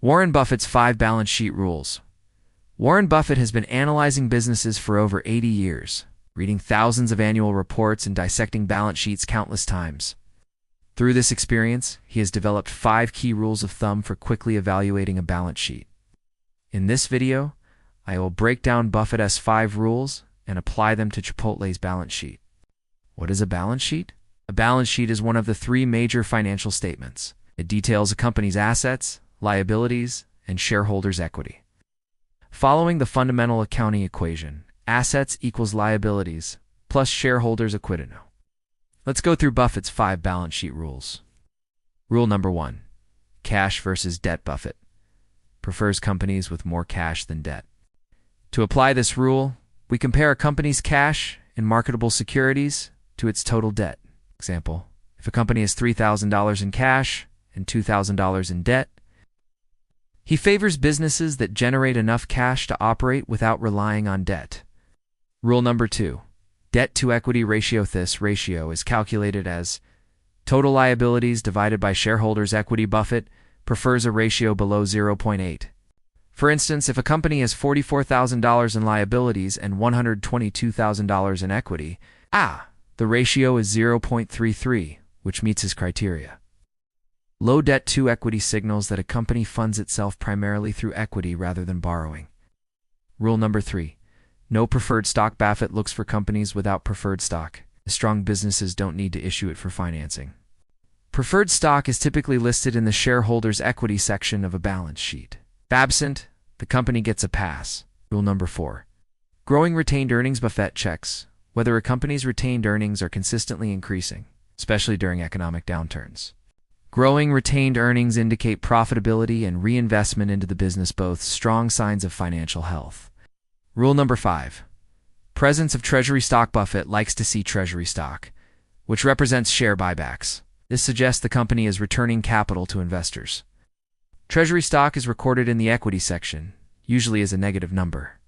Warren Buffett's 5 balance sheet rules. Warren Buffett has been analyzing businesses for over 80 years, reading thousands of annual reports and dissecting balance sheets countless times. Through this experience, he has developed 5 key rules of thumb for quickly evaluating a balance sheet. In this video, I will break down Buffett's 5 rules and apply them to Chipotle's balance sheet. What is a balance sheet? A balance sheet is one of the 3 major financial statements. It details a company's assets, liabilities, and shareholders' equity. Following the fundamental accounting equation, assets equals liabilities plus shareholders' equity. Let's go through Buffett's 5 balance sheet rules. Rule number 1. Cash versus debt. Buffett prefers companies with more cash than debt. To apply this rule, we compare a company's cash and marketable securities to its total debt. Example, if a company has $3,000 in cash and $2,000 in debt, he favors businesses that generate enough cash to operate without relying on debt. Rule number 2. Debt-to-equity ratio. This ratio is calculated as total liabilities divided by shareholders' equity. Buffett prefers a ratio below 0.8. For instance, if a company has $44,000 in liabilities and $122,000 in equity, the ratio is 0.33, which meets his criteria. Low debt-to-equity signals that a company funds itself primarily through equity rather than borrowing. Rule number 3. No preferred stock. Buffett looks for companies without preferred stock. Strong businesses don't need to issue it for financing. Preferred stock is typically listed in the shareholders' equity section of a balance sheet. If absent, the company gets a pass. Rule number 4. Growing retained earnings. Buffett checks whether a company's retained earnings are consistently increasing, especially during economic downturns. Growing retained earnings indicate profitability and reinvestment into the business, both strong signs of financial health. Rule number 5. Presence of treasury stock. Buffett likes to see treasury stock, which represents share buybacks. This suggests the company is returning capital to investors. Treasury stock is recorded in the equity section, usually as a negative number.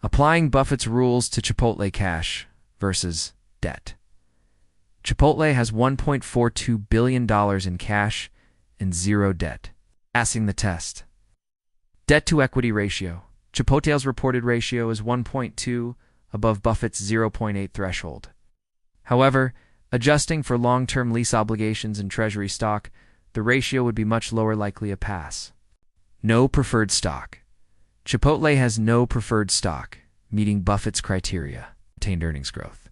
Applying Buffett's rules to Chipotle. Cash versus debt. Chipotle has $1.42 billion in cash and 0 debt. Passing the test. Debt-to-equity ratio. Chipotle's reported ratio is 1.2, above Buffett's 0.8 threshold. However, adjusting for long-term lease obligations and treasury stock, the ratio would be much lower, likely a pass. No preferred stock. Chipotle has no preferred stock, meeting Buffett's criteria. Retained earnings growth.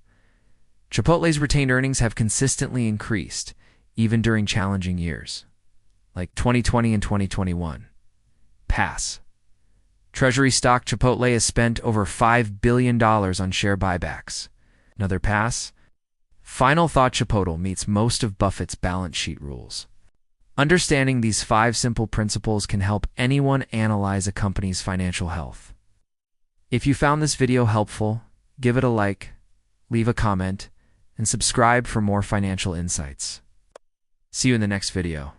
Chipotle's retained earnings have consistently increased, even during challenging years, like 2020 and 2021. Pass. Treasury stock. Chipotle has spent over $5 billion on share buybacks. Another pass. Final thought. Chipotle meets most of Buffett's balance sheet rules. Understanding these 5 simple principles can help anyone analyze a company's financial health. If you found this video helpful, give it a like, leave a comment, and subscribe for more financial insights. See you in the next video.